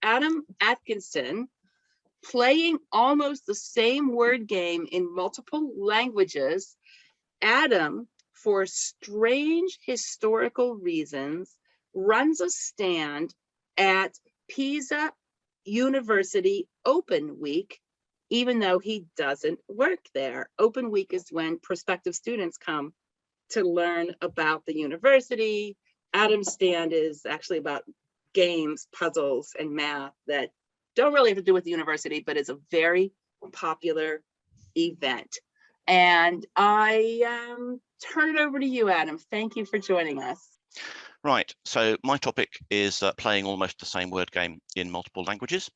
Adam Atkinson, playing almost the same word game in multiple languages. Adam, for strange historical reasons, runs a stand at Pisa University Open Week, even though he doesn't work there. Open Week is when prospective students come to learn about the university. Adam's stand is actually about games, puzzles, and math that don't really have to do with the university, but it's a very popular event. And I turn it over to you, Adam. Thank you for joining us. Right, so my topic is playing almost the same word game in multiple languages.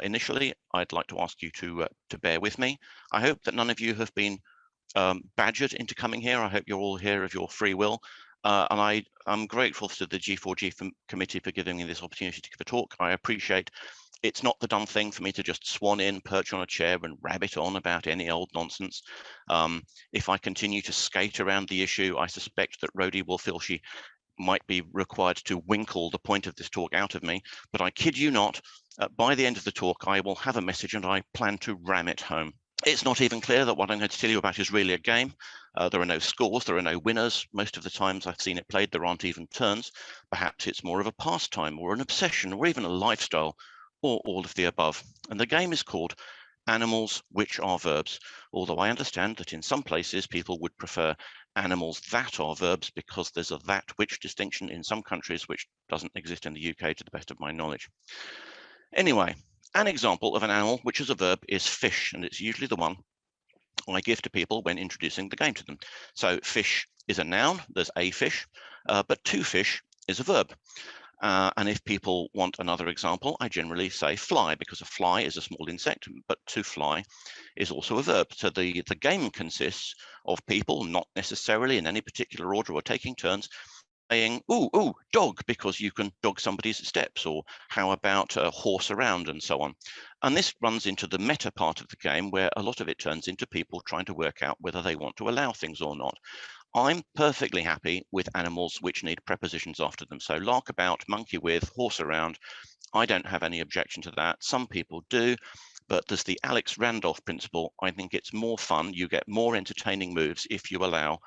Initially, I'd like to ask you to bear with me. I hope that none of you have been badgered into coming here. I hope you're all here of your free will. And I'm grateful to the G4G committee for giving me this opportunity to give a talk. I appreciate it's not the done thing for me to just swan in, perch on a chair and rabbit on about any old nonsense. If I continue to skate around the issue, I suspect that Rhodey will feel she might be required to winkle the point of this talk out of me, but I kid you not, by the end of the talk, I will have a message and I plan to ram it home. It's not even clear that what I'm going to tell you about is really a game. There are no scores, there are no winners. Most of the times I've seen it played, there aren't even turns. Perhaps it's more of a pastime or an obsession or even a lifestyle, or all of the above. And the game is called Animals Which Are Verbs, although I understand that in some places people would prefer animals that are verbs because there's a that which distinction in some countries which doesn't exist in the UK to the best of my knowledge. Anyway, an example of an animal which is a verb is fish, and it's usually the one I give to people when introducing the game to them. So fish is a noun, there's a fish, but to fish is a verb. And if people want another example, I generally say fly, because a fly is a small insect, but to fly is also a verb. So the game consists of people, not necessarily in any particular order or taking turns, saying, ooh, ooh, dog, because you can dog somebody's steps, or how about horse around, and so on. And this runs into the meta part of the game, where a lot of it turns into people trying to work out whether they want to allow things or not. I'm perfectly happy with animals which need prepositions after them. So lark about, monkey with, horse around. I don't have any objection to that. Some people do, but there's the Alex Randolph principle. I think it's more fun. You get more entertaining moves if you allow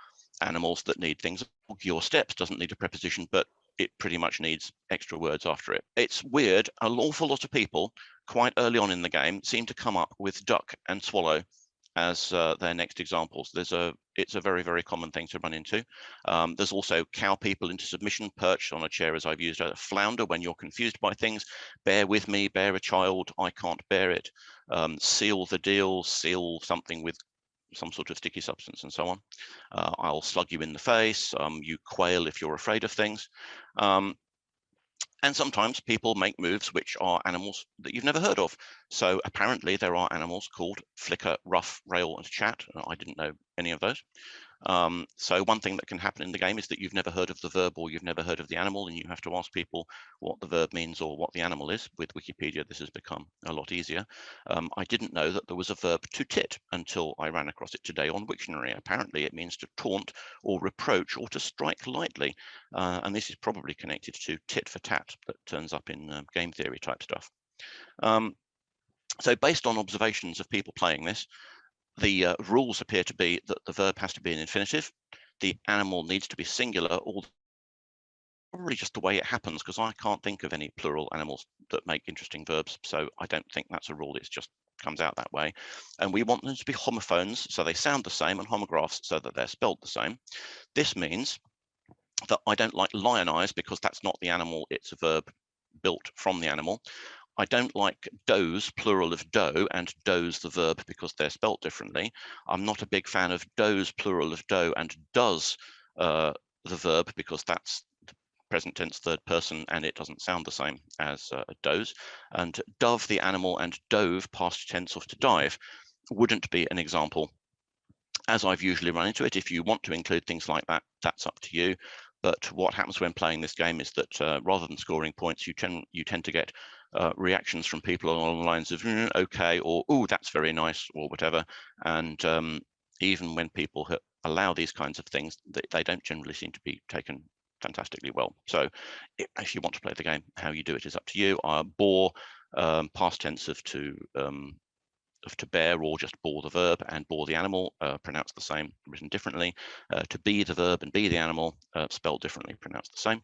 animals that need things. Your steps doesn't need a preposition, but it pretty much needs extra words after it. It's weird. An awful lot of people quite early on in the game seem to come up with duck and swallow as their next examples. It's a very, very common thing to run into. There's also cow people into submission, perch on a chair, as I've used, a flounder when you're confused by things, bear with me, bear a child, I can't bear it, seal the deal, seal something with some sort of sticky substance, and so on. I'll slug you in the face, you quail if you're afraid of things. And sometimes people make moves which are animals that you've never heard of. So apparently there are animals called flicker, rough, rail, and chat. I didn't know any of those. So one thing that can happen in the game is that you've never heard of the verb or you've never heard of the animal, and you have to ask people what the verb means or what the animal is. With Wikipedia, this has become a lot easier. I didn't know that there was a verb to tit until I ran across it today on Wiktionary. Apparently it means to taunt or reproach or to strike lightly. And this is probably connected to tit for tat that turns up in game theory type stuff. So based on observations of people playing this, the rules appear to be that the verb has to be an infinitive, the animal needs to be singular, or probably just the way it happens, because I can't think of any plural animals that make interesting verbs, so I don't think that's a rule, it just comes out that way. And we want them to be homophones, so they sound the same, and homographs, so that they're spelled the same. This means that I don't like lionize, because that's not the animal, it's a verb built from the animal. I don't like does, plural of doe, and does the verb, because they're spelt differently. I'm not a big fan of does, plural of doe, and does the verb, because that's the present tense third person and it doesn't sound the same as does. And dove the animal and dove, past tense of to dive, wouldn't be an example as I've usually run into it. If you want to include things like that, that's up to you. But what happens when playing this game is that rather than scoring points, you tend to get reactions from people along the lines of okay, or oh, that's very nice, or whatever. And even when people allow these kinds of things, they don't generally seem to be taken fantastically well. So if you want to play the game, how you do it is up to you. Bore, past tense of to bear, or just bore the verb and bore the animal, pronounced the same, written differently. To be the verb and be the animal, spelled differently, pronounced the same.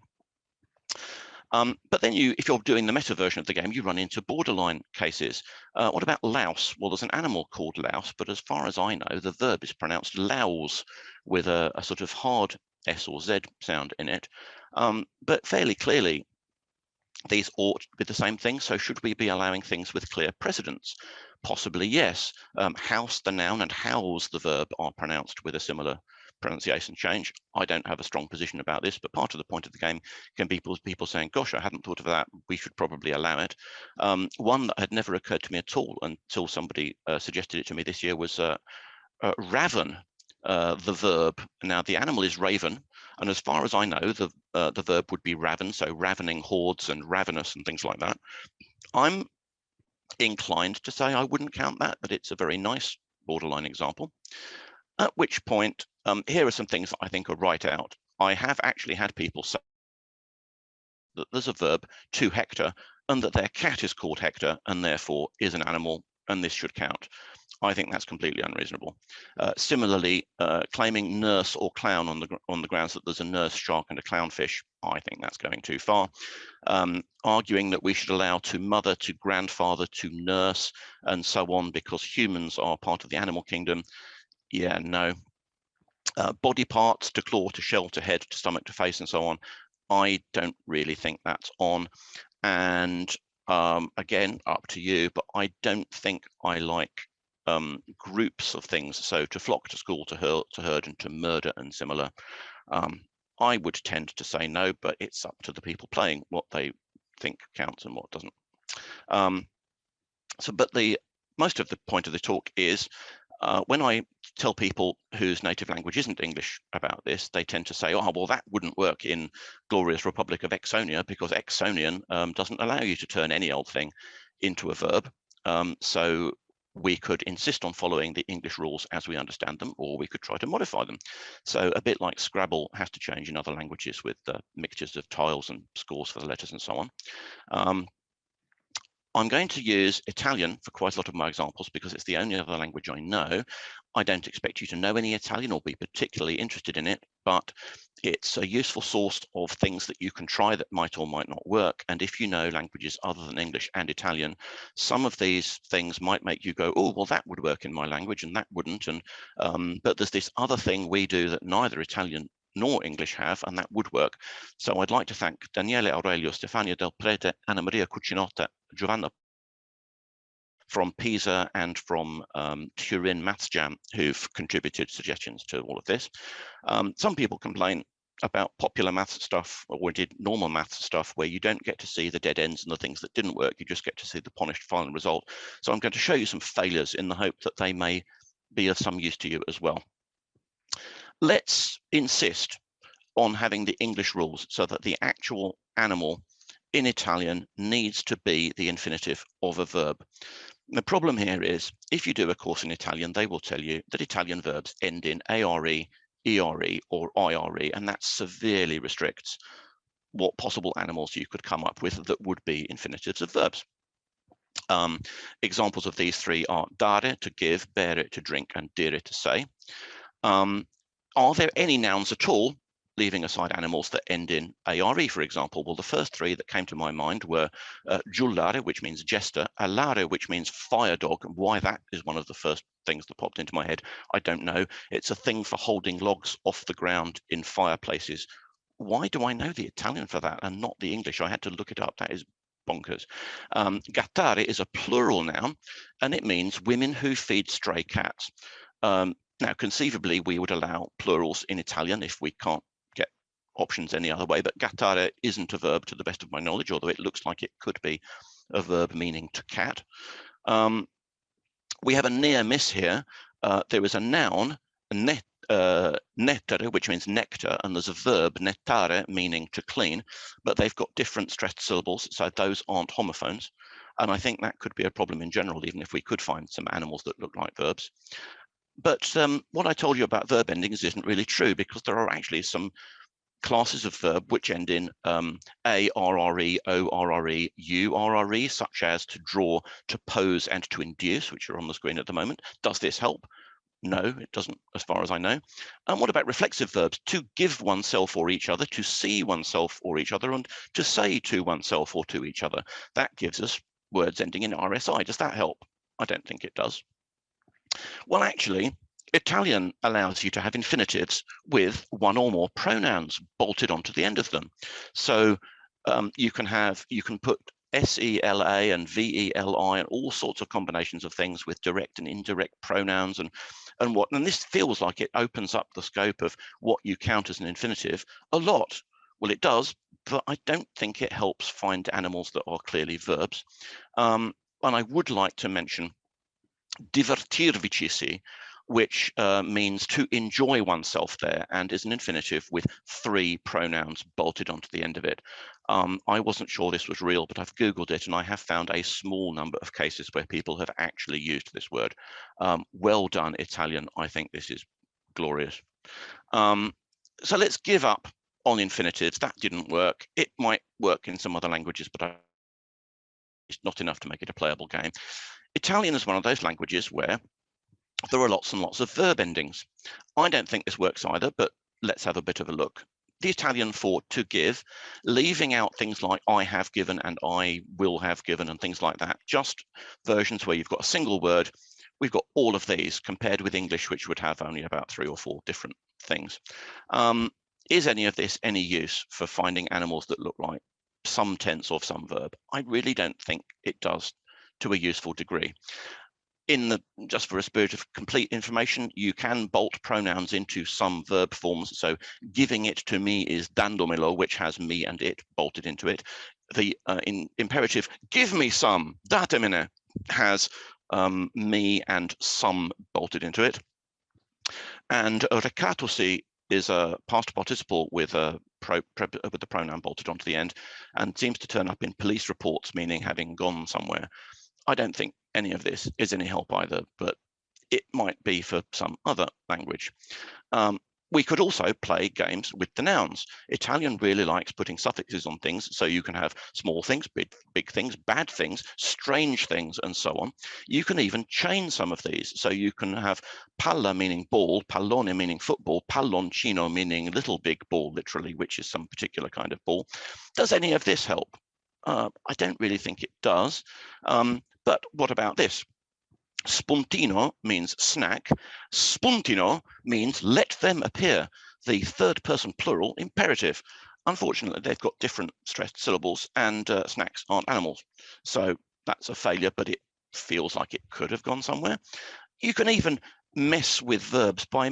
But then if you're doing the meta version of the game, you run into borderline cases. What about louse? Well, there's an animal called louse, but as far as I know, the verb is pronounced louse with a sort of hard S or Z sound in it. But fairly clearly, these ought to be the same thing. So should we be allowing things with clear precedence? Possibly, yes. House, the noun, and house, the verb, are pronounced with a similar pronunciation change. I don't have a strong position about this, but part of the point of the game can be people saying, gosh, I hadn't thought of that, we should probably allow it. One that had never occurred to me at all until somebody suggested it to me this year was raven, the verb. Now the animal is raven, and as far as I know, the verb would be raven, so ravening hordes and ravenous and things like that. I'm inclined to say I wouldn't count that, but it's a very nice borderline example. At which point, here are some things that I think are right out. I have actually had people say that there's a verb, to hector, and that their cat is called Hector and therefore is an animal, and this should count. I think that's completely unreasonable. Similarly, claiming nurse or clown on the grounds that there's a nurse shark and a clownfish, I think that's going too far. Arguing that we should allow to mother, to grandfather, to nurse, and so on, because humans are part of the animal kingdom. Yeah, no. Body parts, to claw, to shell, to head, to stomach, to face, and so on. I don't really think that's on. And again, up to you, but I don't think I like groups of things. So to flock, to school, to herd, and to murder, and similar. I would tend to say no, but it's up to the people playing what they think counts and what doesn't. But most of the point of the talk is when I tell people whose native language isn't English about this, they tend to say, oh, well, that wouldn't work in Glorious Republic of Exonia, because Exonian doesn't allow you to turn any old thing into a verb. So we could insist on following the English rules as we understand them, or we could try to modify them. So a bit like Scrabble has to change in other languages with mixtures of tiles and scores for the letters and so on. I'm going to use Italian for quite a lot of my examples because it's the only other language I know. I don't expect you to know any Italian or be particularly interested in it, but it's a useful source of things that you can try that might or might not work. And if you know languages other than English and Italian, some of these things might make you go, oh, well, that would work in my language and that wouldn't. And but there's this other thing we do that neither Italian nor English have, and that would work. So I'd like to thank Daniele Aurelio, Stefania Del Prete, Anna Maria Cucinotta, Giovanna from Pisa, and from Turin Maths Jam, who've contributed suggestions to all of this. Some people complain about popular maths stuff, or did normal maths stuff, where you don't get to see the dead ends and the things that didn't work, you just get to see the polished final result. So I'm going to show you some failures in the hope that they may be of some use to you as well. Let's insist on having the English rules so that the actual animal in Italian needs to be the infinitive of a verb. The problem here is, if you do a course in Italian, they will tell you that Italian verbs end in ARE, ERE, or IRE, and that severely restricts what possible animals you could come up with that would be infinitives of verbs. Examples of these three are dare, to give, bere, to drink, and dire, to say. Are there any nouns at all, leaving aside animals, that end in ARE, for example? Well, the first three that came to my mind were giullare, which means jester, allare, which means fire dog. Why that is one of the first things that popped into my head, I don't know. It's a thing for holding logs off the ground in fireplaces. Why do I know the Italian for that and not the English? I had to look it up. That is bonkers. Gattare is a plural noun, and it means women who feed stray cats. Now, conceivably, we would allow plurals in Italian if we can't get options any other way, but gattare isn't a verb to the best of my knowledge, although it looks like it could be a verb meaning to cat. We have a near miss here. There is a noun, nettere, which means nectar, and there's a verb, nettare, meaning to clean, but they've got different stressed syllables, so those aren't homophones. And I think that could be a problem in general, even if we could find some animals that look like verbs. But what I told you about verb endings isn't really true, because there are actually some classes of verb which end in a, rre, o, rre, u, rre, such as to draw, to pose, and to induce, which are on the screen at the moment. Does this help? No, it doesn't, as far as I know. And what about reflexive verbs? To give oneself or each other, to see oneself or each other, and to say to oneself or to each other. That gives us words ending in RSI. Does that help? I don't think it does. Well, actually, Italian allows you to have infinitives with one or more pronouns bolted onto the end of them. So you can put SELA and VELI and all sorts of combinations of things with direct and indirect pronouns and this feels like it opens up the scope of what you count as an infinitive a lot. Well, it does, but I don't think it helps find animals that are clearly verbs. And I would like to mention divertirvici, which means to enjoy oneself there, and is an infinitive with 3 pronouns bolted onto the end of it. I wasn't sure this was real, but I've Googled it and I have found a small number of cases where people have actually used this word. Well done, Italian. I think this is glorious. So let's give up on infinitives. That didn't work. It might work in some other languages, but it's not enough to make it a playable game. Italian is one of those languages where there are lots and lots of verb endings. I don't think this works either, but let's have a bit of a look. The Italian for to give, leaving out things like I have given and I will have given and things like that, just versions where you've got a single word. We've got all of these compared with English, which would have only about 3 or 4 different things. Is any of this any use for finding animals that look like some tense or some verb? I really don't think it does to a useful degree. Just for a spirit of complete information, you can bolt pronouns into some verb forms. So giving it to me is dandomelo, which has me and it bolted into it. The imperative give me some, datemene, has me and some bolted into it. And recatosi is a past participle with the pronoun bolted onto the end, and seems to turn up in police reports, meaning having gone somewhere. I don't think any of this is any help either, but it might be for some other language. We could also play games with the nouns. Italian really likes putting suffixes on things, so you can have small things, big things, bad things, strange things, and so on. You can even chain some of these. So you can have palla meaning ball, pallone meaning football, palloncino meaning little big ball, literally, which is some particular kind of ball. Does any of this help? I don't really think it does. But what about this? Spuntino means snack. Spuntino means let them appear, the third person plural imperative. Unfortunately, they've got different stressed syllables, and snacks aren't animals. So that's a failure, but it feels like it could have gone somewhere. You can even mess with verbs by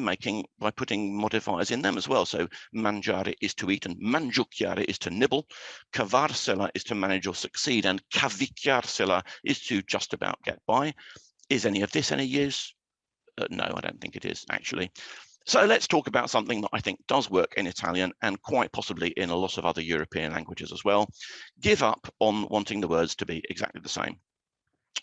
putting modifiers in them as well. So mangiare is to eat, and mangiucchiare is to nibble. Cavarsela is to manage or succeed, and cavicchiarsela is to just about get by. Is any of this any use? No, I don't think it is, actually. So let's talk about something that I think does work in Italian and quite possibly in a lot of other European languages as well. Give up on wanting the words to be exactly the same.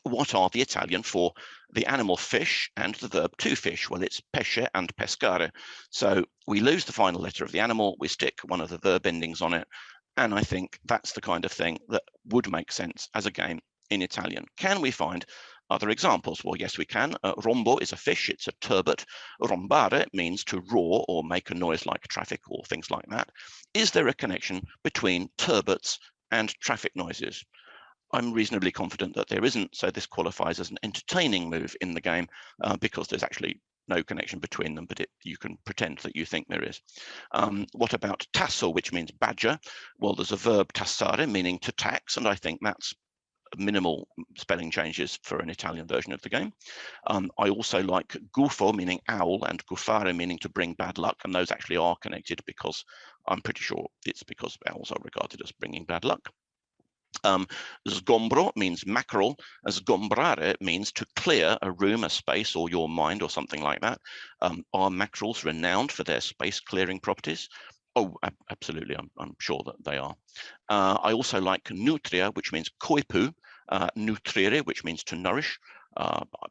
What are the Italian for the animal fish and the verb to fish? Well, it's pesce and pescare. So we lose the final letter of the animal, we stick one of the verb endings on it, and I think that's the kind of thing that would make sense as a game in Italian. Can we find other examples? Well, yes, we can. Rombo is a fish, it's a turbot. Rombare means to roar or make a noise like traffic or things like that. Is there a connection between turbots and traffic noises? I'm reasonably confident that there isn't, so this qualifies as an entertaining move in the game because there's actually no connection between them, but you can pretend that you think there is. What about tasso, which means badger? Well, there's a verb tassare, meaning to tax, and I think that's minimal spelling changes for an Italian version of the game. I also like gufo, meaning owl, and gufare, meaning to bring bad luck, and those actually are connected because I'm pretty sure it's because owls are regarded as bringing bad luck. Sgombro means mackerel. Sgombrare means to clear a room, a space, or your mind, or something like that. Are mackerels renowned for their space clearing properties? Oh, absolutely, I'm sure that they are. I also like nutria, which means koipu, nutrire, which means to nourish.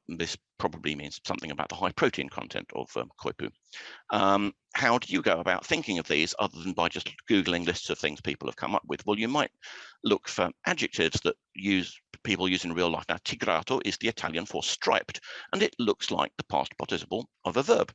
This probably means something about the high protein content of koipu. How do you go about thinking of these other than by just Googling lists of things people have come up with? Well, you might look for adjectives that people use in real life. Now, tigrato is the Italian for striped, and it looks like the past participle of a verb.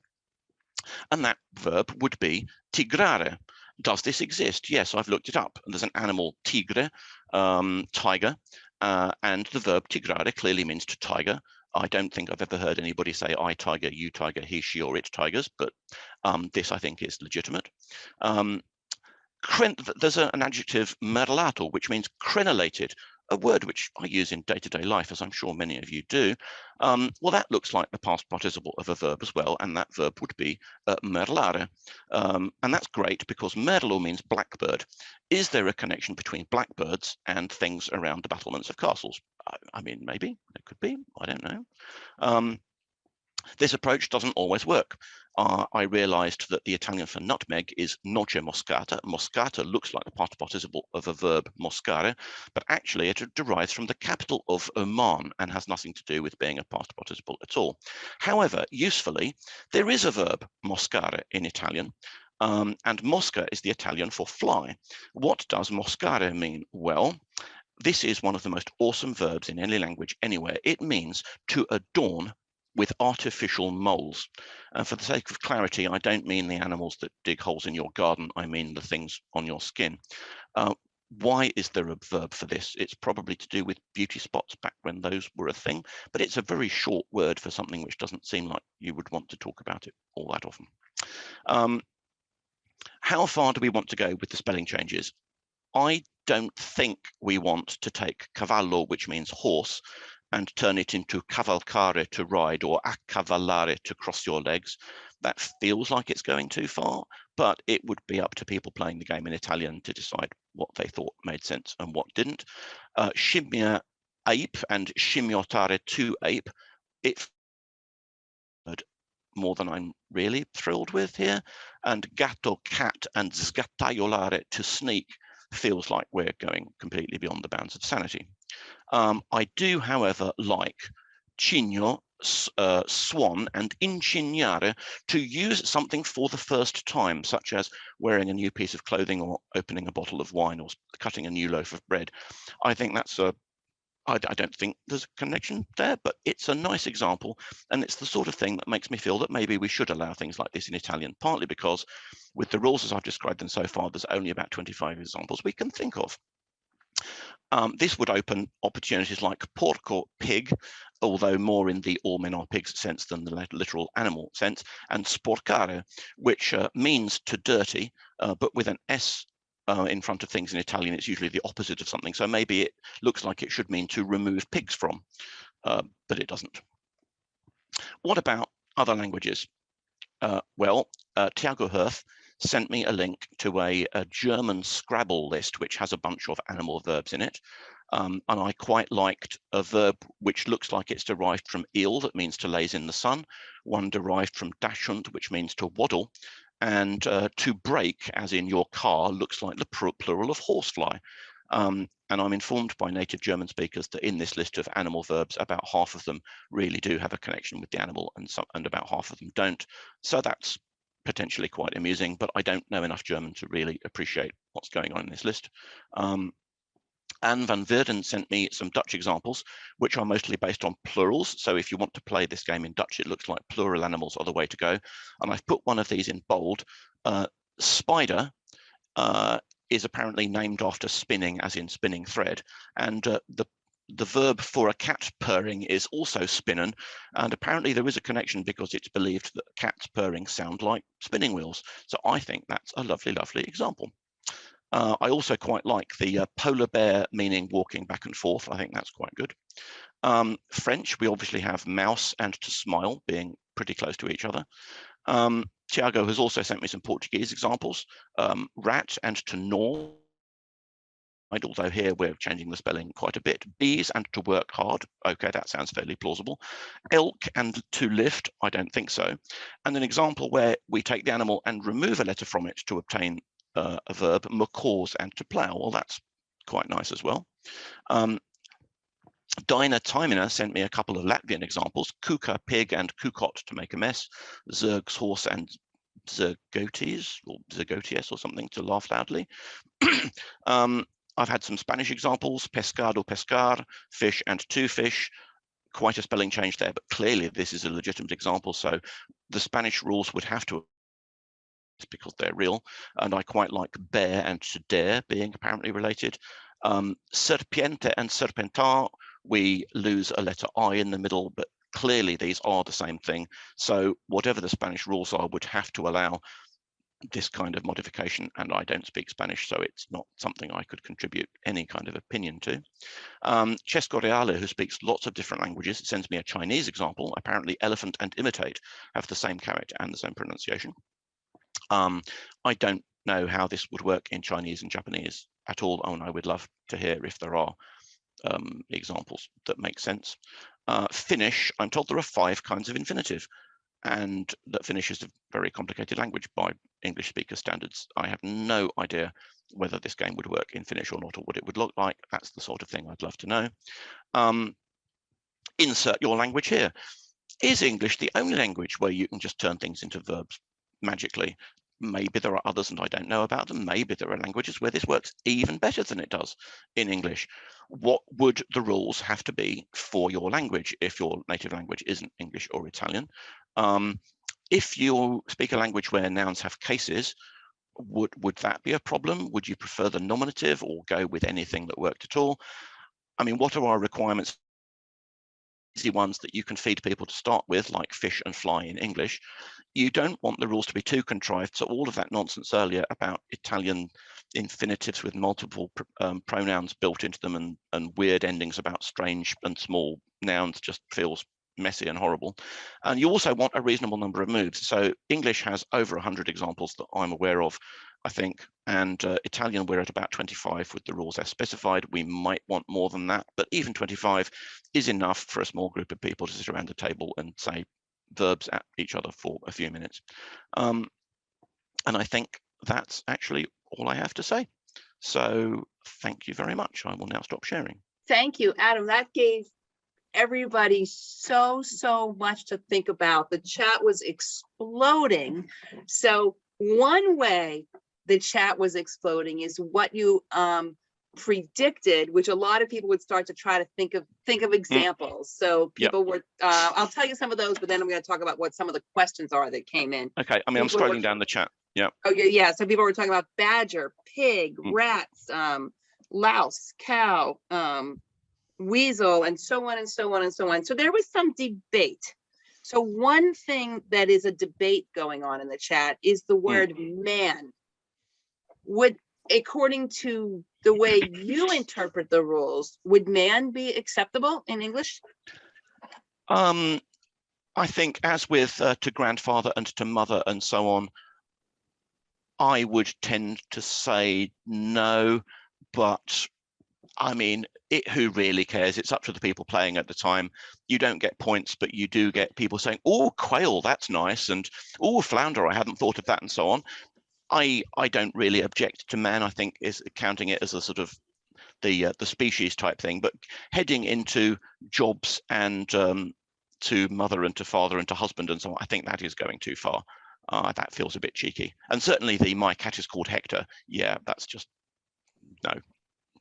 And that verb would be tigrare. Does this exist? Yes, I've looked it up. There's an animal, tigre, tiger, and the verb tigrare clearly means to tiger. I don't think I've ever heard anybody say I tiger, you tiger, he, she, or it tigers, but this I think is legitimate. There's an adjective merlato, which means crenellated, a word which I use in day-to-day life, as I'm sure many of you do. Well, that looks like the past participle of a verb as well, and that verb would be merlare. And that's great because merlo means blackbird. Is there a connection between blackbirds and things around the battlements of castles? I mean, maybe, there could be, I don't know. This approach doesn't always work. I realized that the Italian for nutmeg is noce moscata. Moscata looks like the past participle of a verb moscare, but actually it derives from the capital of Oman and has nothing to do with being a past participle at all. However, usefully, there is a verb moscare in Italian, and mosca is the Italian for fly. What does moscare mean? Well, this is one of the most awesome verbs in any language anywhere. It means to adorn with artificial moles. And for the sake of clarity, I don't mean the animals that dig holes in your garden. I mean the things on your skin. Why is there a verb for this? It's probably to do with beauty spots back when those were a thing, but it's a very short word for something which doesn't seem like you would want to talk about it all that often. How far do we want to go with the spelling changes? I don't think we want to take cavallo, which means horse, and turn it into cavalcare, to ride, or accavallare, to cross your legs. That feels like it's going too far, but it would be up to people playing the game in Italian to decide what they thought made sense and what didn't. Scimmia ape and scimmiottare to ape, it more than I'm really thrilled with here. And gatto cat and sgattaiolare, to sneak, feels like we're going completely beyond the bounds of sanity. I do, however, like cigno, swan, and incignare, to use something for the first time, such as wearing a new piece of clothing or opening a bottle of wine or cutting a new loaf of bread. I think that's I don't think there's a connection there, but it's a nice example, and it's the sort of thing that makes me feel that maybe we should allow things like this in Italian, partly because with the rules as I've described them so far, there's only about 25 examples we can think of. This would open opportunities like porco, pig, although more in the all men are pigs sense than the literal animal sense, and sporcare, which means to dirty, but with an S in front of things in Italian, it's usually the opposite of something. So maybe it looks like it should mean to remove pigs from, but it doesn't. What about other languages? Well, Tiago Hirth sent me a link to a German Scrabble list, which has a bunch of animal verbs in it. And I quite liked a verb which looks like it's derived from eel, that means to laze in the sun, one derived from dachshund, which means to waddle, and to break, as in your car, looks like the plural of horsefly. And I'm informed by native German speakers that in this list of animal verbs, about half of them really do have a connection with the animal, and about half of them don't. So that's potentially quite amusing, but I don't know enough German to really appreciate what's going on in this list. Anne van Weerden sent me some Dutch examples, which are mostly based on plurals. So if you want to play this game in Dutch, it looks like plural animals are the way to go. And I've put one of these in bold. Spider is apparently named after spinning, as in spinning thread. And the verb for a cat purring is also spinnen. And apparently there is a connection because it's believed that cats purring sound like spinning wheels. So I think that's a lovely, lovely example. I also quite like the polar bear meaning walking back and forth. I think that's quite good. French, we obviously have mouse and to smile being pretty close to each other. Tiago has also sent me some Portuguese examples. Rat and to gnaw, although here we're changing the spelling quite a bit. Bees and to work hard. Okay, that sounds fairly plausible. Elk and to lift, I don't think so. And an example where we take the animal and remove a letter from it to obtain a verb, macaws and to plough. Well, that's quite nice as well. Dinah Timina sent me a couple of Latvian examples: kuka, pig, and kukot, to make a mess; zergs, horse, and zergotes, or zergoties or something, to laugh loudly. I've had some Spanish examples: pescado, pescar, fish, and to fish. Quite a spelling change there, but clearly this is a legitimate example. So the Spanish rules would have to, because they're real. And I quite like bear and to dare being apparently related. Serpiente and serpentar, we lose a letter I in the middle, but clearly these are the same thing. So whatever the Spanish rules are would have to allow this kind of modification, and I don't speak Spanish, so it's not something I could contribute any kind of opinion to. Cesco Reale, who speaks lots of different languages, sends me a Chinese example. Apparently elephant and imitate have the same character and the same pronunciation. I don't know how this would work in Chinese and Japanese at all, and I would love to hear if there are examples that make sense. Finnish, I'm told there are 5 kinds of infinitive, and that Finnish is a very complicated language by English speaker standards. I have no idea whether this game would work in Finnish or not, or what it would look like. That's the sort of thing I'd love to know. Insert your language here. Is English the only language where you can just turn things into verbs magically? Maybe there are others and I don't know about them. Maybe there are languages where this works even better than it does in English. What would the rules have to be for your language if your native language isn't English or Italian? If you speak a language where nouns have cases, would that be a problem? Would you prefer the nominative or go with anything that worked at all? I mean, what are our requirements? Easy ones that you can feed people to start with, like fish and fly in English. You don't want the rules to be too contrived. So all of that nonsense earlier about Italian infinitives with multiple pronouns built into them and weird endings about strange and small nouns just feels messy and horrible. And you also want a reasonable number of moves. So English has over 100 examples that I'm aware of, I think, and Italian we're at about 25 with the rules as specified. We might want more than that, but even 25 is enough for a small group of people to sit around the table and say verbs at each other for a few minutes. And I think that's actually all I have to say. So thank you very much. I will now stop sharing. Thank you, Adam. That gave everybody so much to think about. The chat was exploding. So one way the chat was exploding is what you predicted, which a lot of people would start to try to think of examples. So people were I'll tell you some of those, but then I'm going to talk about what some of the questions are that came in. Okay, I mean, I'm scrolling down the chat. Yeah. Oh yeah. So people were talking about badger, pig, rats, louse, cow, weasel, and so on and so on and so on. So there was some debate. So one thing that is a debate going on in the chat is the word man. Would, according to the way you interpret the rules, would man be acceptable in English? I think, as with to grandfather and to mother and so on, I would tend to say no, but I mean, who really cares? It's up to the people playing at the time. You don't get points, but you do get people saying, oh, quail, that's nice, and oh, flounder, I hadn't thought of that, and so on. I don't really object to man. I think is counting it as a sort of the species type thing, but heading into jobs and to mother and to father and to husband and so on, I think that is going too far. That feels a bit cheeky. And certainly the my cat is called Hector. Yeah, that's just no.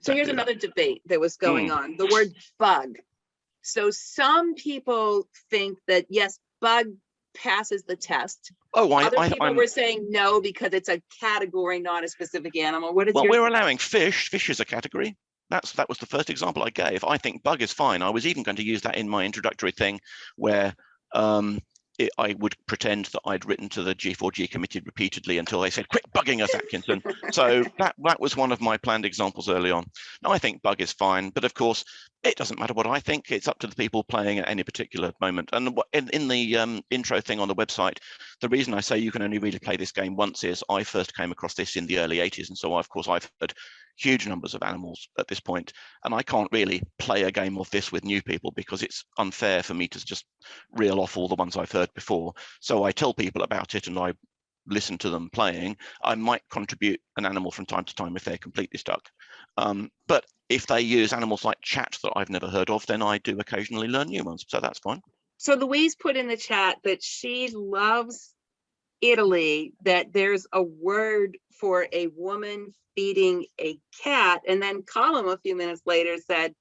So here's another debate that was going on, the word bug. So some people think that yes, bug passes the test. Other people were saying no because it's a category, not a specific animal. What is we're allowing fish. Fish is a category. That was the first example I gave. I think bug is fine. I was even going to use that in my introductory thing where I would pretend that I'd written to the G4G committee repeatedly until they said, quit bugging us, Atkinson. So that was one of my planned examples early on. Now, I think bug is fine, but of course, it doesn't matter what I think. It's up to the people playing at any particular moment. And in the intro thing on the website, the reason I say you can only really play this game once is I first came across this in the early 80s. And so, of course, I've heard huge numbers of animals at this point, and I can't really play a game of this with new people because it's unfair for me to just reel off all the ones I've heard before. So I tell people about it and I listen to them playing. I might contribute an animal from time to time if they're completely stuck. But if they use animals like chat that I've never heard of, then I do occasionally learn new ones. So that's fine. So Louise put in the chat that she loves Italy, that there's a word for a woman feeding a cat. And then Colm a few minutes later said,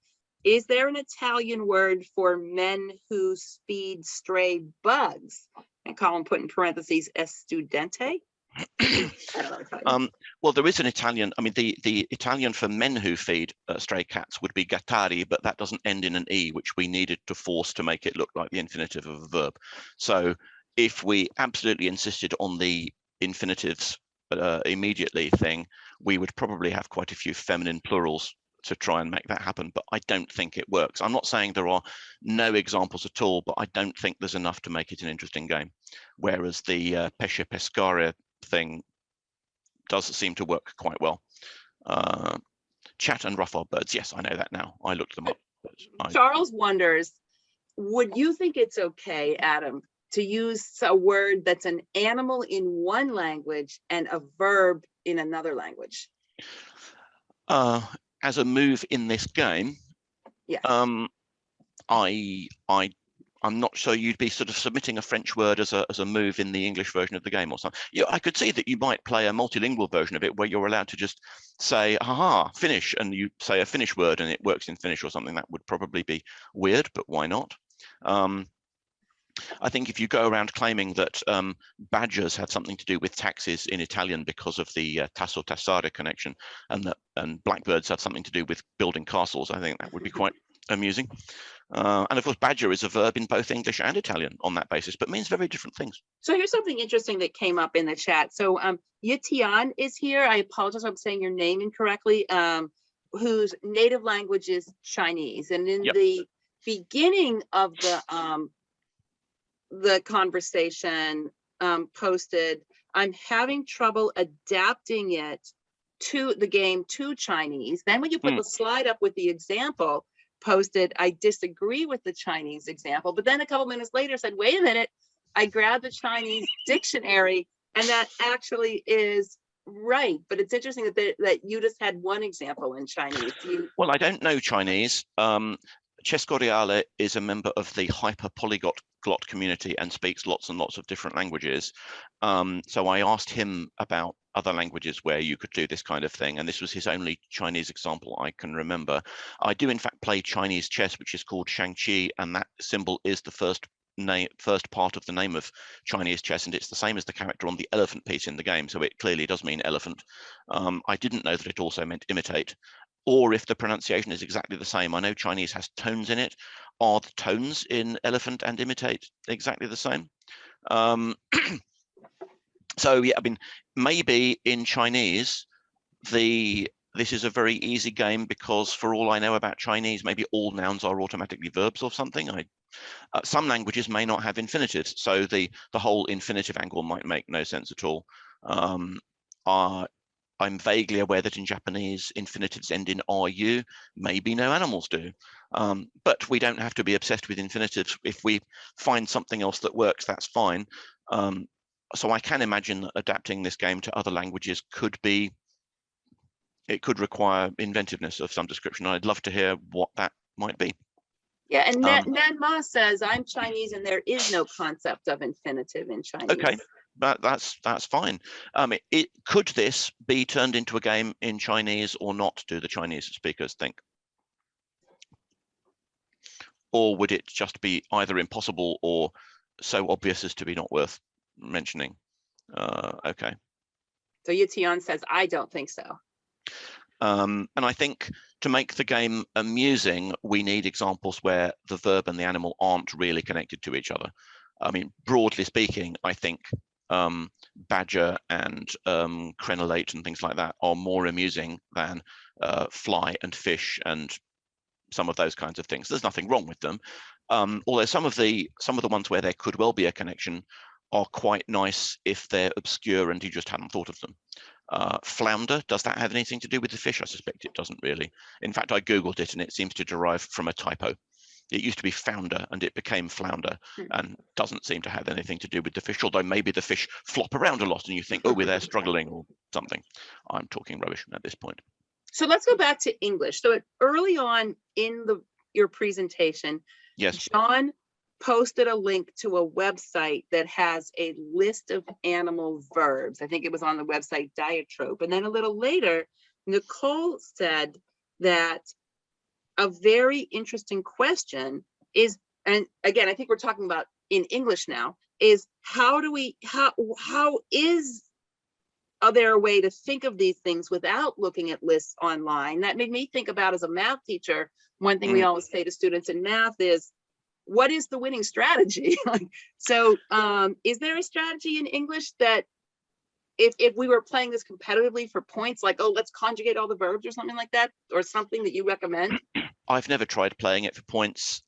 is there an Italian word for men who feed stray bugs? And Colm put in parentheses, estudente. I don't know Italian. Well, there is an Italian. I mean, the Italian for men who feed stray cats would be gattari, but that doesn't end in an E, which we needed to force to make it look like the infinitive of a verb. So if we absolutely insisted on the infinitives immediately thing, we would probably have quite a few feminine plurals to try and make that happen, but I don't think it works. I'm not saying there are no examples at all, but I don't think there's enough to make it an interesting game. Whereas the pesce pescare thing does seem to work quite well. Chat and rough-eyed birds, yes, I know that now. I looked them up. Charles wonders, would you think it's okay, Adam, to use a word that's an animal in one language and a verb in another language? As a move in this game, yes. I'm not sure you'd be sort of submitting a French word as a move in the English version of the game or something. Yeah, I could see that you might play a multilingual version of it where you're allowed to just say, haha, Finnish, and you say a Finnish word and it works in Finnish or something. That would probably be weird, but why not? I think if you go around claiming that badgers have something to do with taxes in Italian because of the tasso tassare connection, and blackbirds have something to do with building castles, I think that would be quite amusing. And of course, badger is a verb in both English and Italian on that basis, but means very different things. So here's something interesting that came up in the chat. So Yitian is here. I apologize if I'm saying your name incorrectly, whose native language is Chinese. And in the beginning of the conversation, posted, I'm having trouble adapting it to the game to Chinese. Then when you put the slide up with the example, posted, I disagree with the Chinese example, but then a couple minutes later said, wait a minute, I grabbed the Chinese dictionary and that actually is right. But it's interesting that you just had one example in Chinese. Well, I don't know Chinese. Cesco Reale is a member of the hyper-polyglot community and speaks lots and lots of different languages. So I asked him about other languages where you could do this kind of thing, and this was his only Chinese example I can remember. I do in fact play Chinese chess, which is called Shangqi, and that symbol is the first part of the name of Chinese chess, and it's the same as the character on the elephant piece in the game, so it clearly does mean elephant. I didn't know that it also meant imitate, or if the pronunciation is exactly the same. I know Chinese has tones in it. Are the tones in elephant and imitate exactly the same? So yeah, I mean, maybe in Chinese, this is a very easy game because for all I know about Chinese, maybe all nouns are automatically verbs or something. Some languages may not have infinitives, so the whole infinitive angle might make no sense at all. I'm vaguely aware that in Japanese, infinitives end in RU. Maybe no animals do. But we don't have to be obsessed with infinitives. If we find something else that works, that's fine. So I can imagine that adapting this game to other languages could require inventiveness of some description. I'd love to hear what that might be. Yeah, and Nan Ma says, I'm Chinese and there is no concept of infinitive in Chinese. Okay. But that's fine. Could this be turned into a game in Chinese or not? Do the Chinese speakers think? Or would it just be either impossible or so obvious as to be not worth mentioning? Okay. So Yitian says, I don't think so. And I think to make the game amusing, we need examples where the verb and the animal aren't really connected to each other. I mean, broadly speaking, I think badger and crenellate and things like that are more amusing than fly and fish and some of those kinds of things. There's nothing wrong with them, although some of the ones where there could well be a connection are quite nice if they're obscure and you just hadn't thought of them. Flounder, does that have anything to do with the fish? I suspect it doesn't really. In fact, I googled it and it seems to derive from a typo. It used to be founder and it became flounder and doesn't seem to have anything to do with the fish, although maybe the fish flop around a lot and you think, oh, we're there struggling or something. I'm talking rubbish at this point. So let's go back to English. So early on in your presentation, Yes. John posted a link to a website that has a list of animal verbs. I think it was on the website Diatrope. And then a little later, Nicole said that a very interesting question is, and again, I think we're talking about in English now, is how is there a way to think of these things without looking at lists online? That made me think about, as a math teacher, one thing we always say to students in math is, what is the winning strategy? So is there a strategy in English that if we were playing this competitively for points, like, oh, let's conjugate all the verbs or something like that, or something that you recommend? I've never tried playing it for points.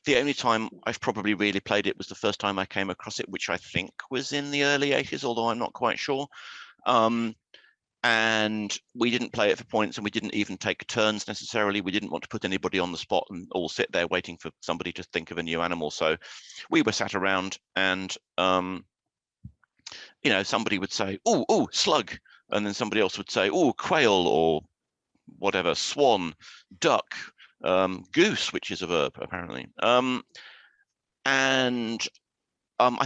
The only time I've probably really played it was the first time I came across it, which I think was in the early 80s, although I'm not quite sure. And we didn't play it for points, and we didn't even take turns necessarily. We didn't want to put anybody on the spot and all sit there waiting for somebody to think of a new animal. So we were sat around and, you know, somebody would say, oh, slug. And then somebody else would say, oh, quail, or whatever, swan, duck, goose, which is a verb apparently. I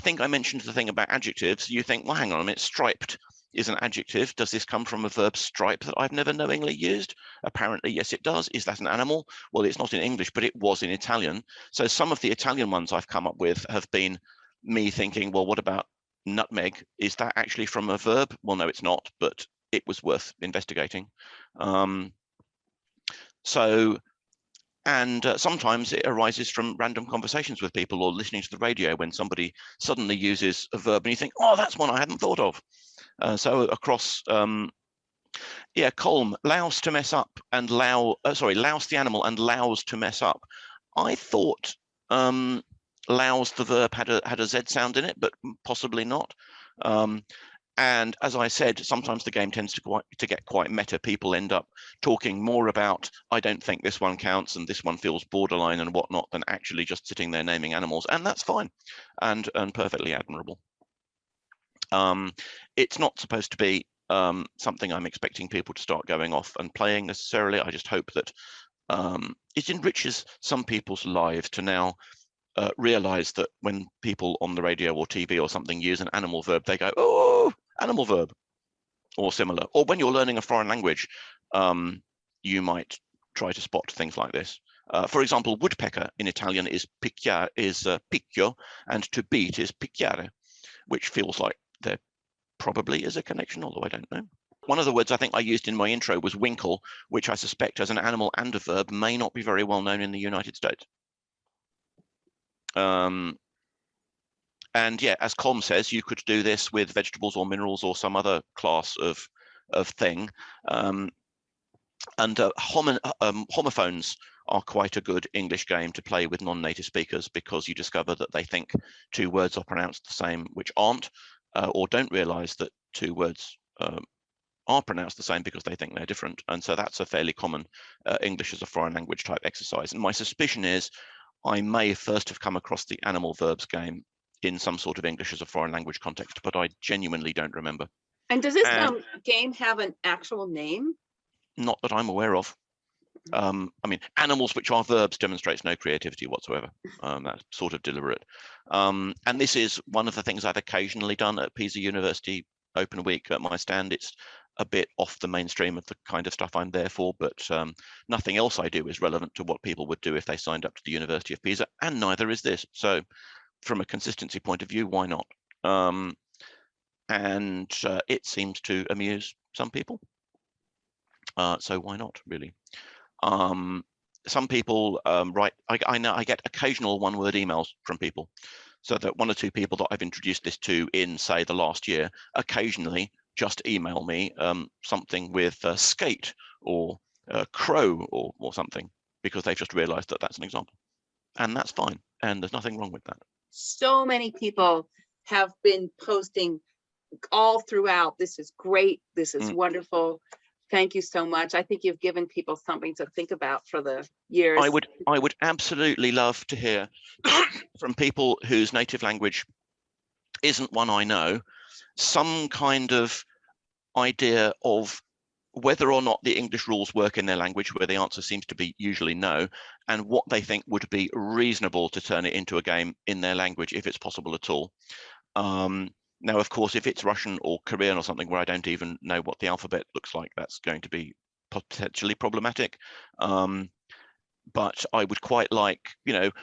think I mentioned the thing about adjectives. You think, well, hang on a minute, striped is an adjective. Does this come from a verb stripe that I've never knowingly used? Apparently, yes, it does. Is that an animal? Well, it's not in English, but it was in Italian. So some of the Italian ones I've come up with have been me thinking, well, what about nutmeg? Is that actually from a verb? Well, no, it's not, but it was worth investigating. Sometimes it arises from random conversations with people or listening to the radio when somebody suddenly uses a verb and you think, oh, that's one I hadn't thought of. So across, CoM, louse to mess up and louse the animal and louse to mess up. I thought louse, the verb, had a Z sound in it, but possibly not. And as I said, sometimes the game tends to get quite meta. People end up talking more about, I don't think this one counts and this one feels borderline and whatnot, than actually just sitting there naming animals. And that's fine and perfectly admirable. It's not supposed to be something I'm expecting people to start going off and playing necessarily. I just hope that it enriches some people's lives to now realize that when people on the radio or TV or something use an animal verb, they go, oh, animal verb, or similar. Or when you're learning a foreign language, you might try to spot things like this. For example, woodpecker in Italian is picchio, and to beat is picchiare, which feels like there probably is a connection, although I don't know. One of the words I think I used in my intro was winkle, which I suspect as an animal and a verb may not be very well known in the United States. And yeah, as CoM says, you could do this with vegetables or minerals or some other class of thing. Homophones are quite a good English game to play with non-native speakers, because you discover that they think two words are pronounced the same which aren't, or don't realize that two words are pronounced the same because they think they're different. And so that's a fairly common English as a foreign language type exercise. And my suspicion is I may first have come across the animal verbs game in some sort of English as a foreign language context, but I genuinely don't remember. And does this game have an actual name? Not that I'm aware of. I mean, animals which are verbs demonstrates no creativity whatsoever. That's sort of deliberate. And this is one of the things I've occasionally done at Pisa University Open Week at my stand. It's a bit off the mainstream of the kind of stuff I'm there for, but nothing else I do is relevant to what people would do if they signed up to the University of Pisa, and neither is this. So from a consistency point of view, why not? It seems to amuse some people. So why not, really? Some people write, I know I get occasional one-word emails from people, so that one or two people that I've introduced this to in, say, the last year, occasionally just email me something with skate or crow or something, because they've just realized that that's an example. And that's fine. And there's nothing wrong with that. So many people have been posting all throughout. This is great. This is wonderful. Thank you so much. I think you've given people something to think about for the years. I would absolutely love to hear from people whose native language isn't one I know, some kind of idea of whether or not the English rules work in their language, where the answer seems to be usually no, and what they think would be reasonable to turn it into a game in their language, if it's possible at all. Now, of course, if it's Russian or Korean or something where I don't even know what the alphabet looks like, that's going to be potentially problematic. But I would quite like,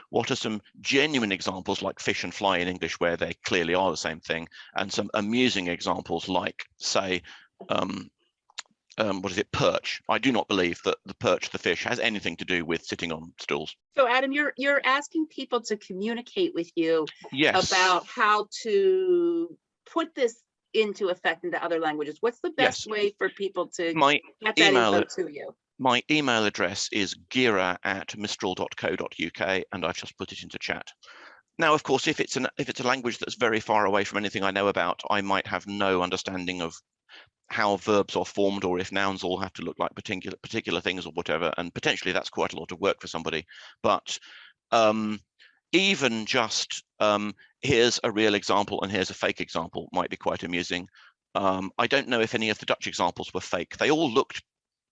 what are some genuine examples like fish and fly in English where they clearly are the same thing, and some amusing examples like, say, what is it, perch. I do not believe that the perch, the fish, has anything to do with sitting on stools. So Adam, you're asking people to communicate with you Yes. about how to put this into effect into other languages. What's the best way for people to get that info to you? My email address is gira@mistral.co.uk, and I've just put it into chat. Now, of course, if it's a language that's very far away from anything I know about, I might have no understanding of how verbs are formed, or if nouns all have to look like particular things or whatever, and potentially that's quite a lot of work for somebody. But even just here's a real example and here's a fake example might be quite amusing. I don't know if any of the Dutch examples were fake. They all looked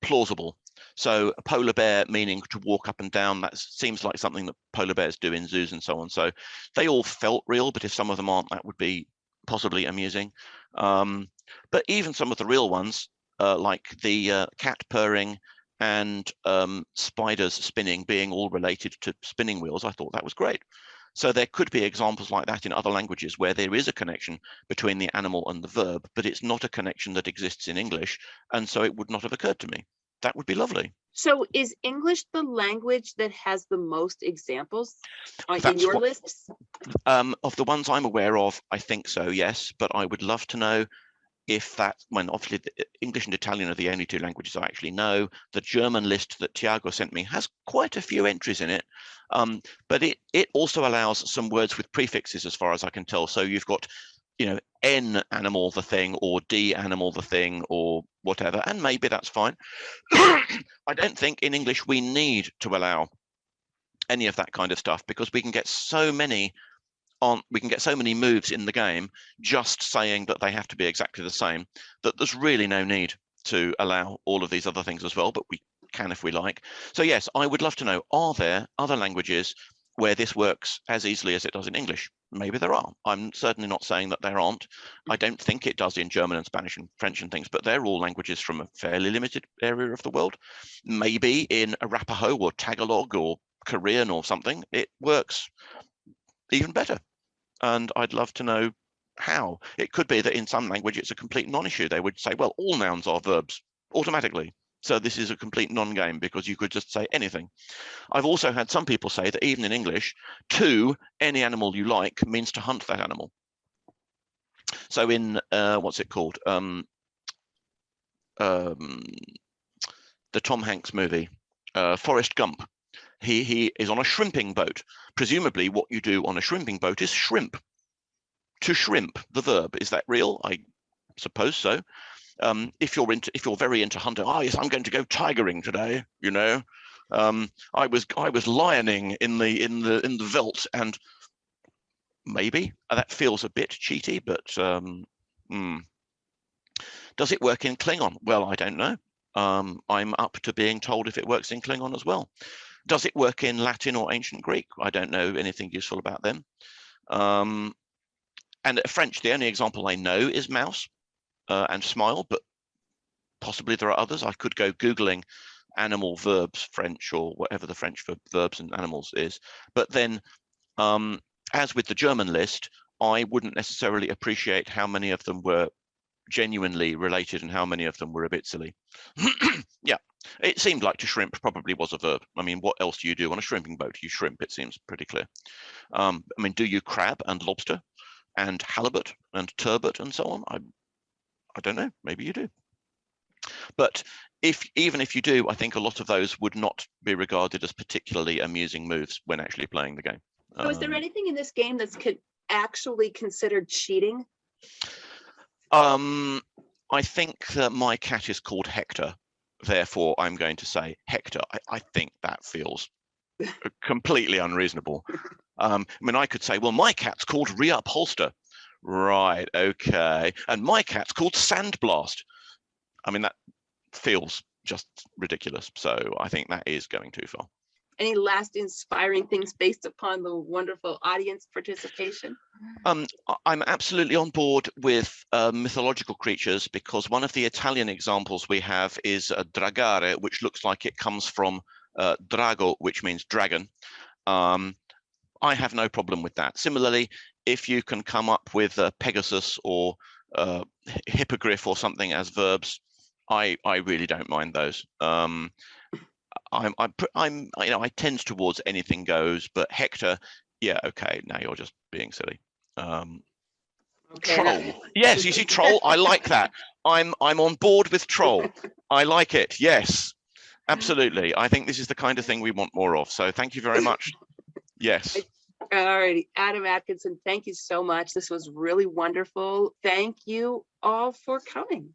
plausible. So a polar bear meaning to walk up and down, that seems like something that polar bears do in zoos and so on. So they all felt real, but if some of them aren't, that would be possibly amusing. But even some of the real ones, like the cat purring and spiders spinning being all related to spinning wheels, I thought that was great. So there could be examples like that in other languages where there is a connection between the animal and the verb, but it's not a connection that exists in English, and so it would not have occurred to me. That would be lovely. So is English the language that has the most examples in your lists? Of the ones I'm aware of, I think so, yes, but I would love to know if that, when obviously English and Italian are the only two languages I actually know. The German list that Tiago sent me has quite a few entries in it, but it also allows some words with prefixes as far as I can tell. So you've got, N animal the thing, or D animal the thing, or whatever, and maybe that's fine. I don't think in English we need to allow any of that kind of stuff, because we can get so many moves in the game just saying that they have to be exactly the same, that there's really no need to allow all of these other things as well, but we can if we like. So yes, I would love to know, are there other languages where this works as easily as it does in English? Maybe there are. I'm certainly not saying that there aren't. I don't think it does in German and Spanish and French and things, but they're all languages from a fairly limited area of the world. Maybe in Arapaho or Tagalog or Korean or something, it works even better. And I'd love to know how. It could be that in some language it's a complete non-issue. They would say, well, all nouns are verbs automatically. So this is a complete non-game because you could just say anything. I've also had some people say that even in English, to any animal you like means to hunt that animal. So in what's it called? The Tom Hanks movie, Forrest Gump. He is on a shrimping boat. Presumably what you do on a shrimping boat is shrimp. To shrimp, the verb. Is that real? I suppose so. If you're very into hunting, yes, I'm going to go tigering today, I was lioning in the veldt, and maybe that feels a bit cheaty, but does it work in Klingon? Well, I don't know. I'm up to being told if it works in Klingon as well. Does it work in Latin or ancient Greek? I don't know anything useful about them. And French, the only example I know is mouse and smile, but possibly there are others. I could go Googling animal verbs French, or whatever the French for verbs and animals is. But then, as with the German list, I wouldn't necessarily appreciate how many of them were genuinely related and how many of them were a bit silly. Yeah, it seemed like to shrimp probably was a verb. I mean, what else do you do on a shrimping boat? You shrimp, it seems pretty clear. I mean, do you crab and lobster and halibut and turbot and so on? I don't know, maybe you do. But even if you do, I think a lot of those would not be regarded as particularly amusing moves when actually playing the game. So is there anything in this game that's actually considered cheating? I think that my cat is called Hector, therefore I'm going to say Hector. I think that feels completely unreasonable. I mean, I could say, well, my cat's called Reupholster. Right, okay. And my cat's called Sandblast. I mean, that feels just ridiculous. So I think that is going too far. Any last inspiring things based upon the wonderful audience participation? I'm absolutely on board with mythological creatures, because one of the Italian examples we have is dragare, which looks like it comes from drago, which means dragon. I have no problem with that. Similarly, if you can come up with Pegasus or hippogriff or something as verbs, I really don't mind those. I tend towards anything goes, but Hector, yeah, okay, now you're just being silly. Okay, Troll, yes, you see, troll, I like that. I'm on board with troll. I like it. Yes, absolutely. I think this is the kind of thing we want more of. So thank you very much. Yes. All righty, Adam Atkinson, thank you so much. This was really wonderful. Thank you all for coming.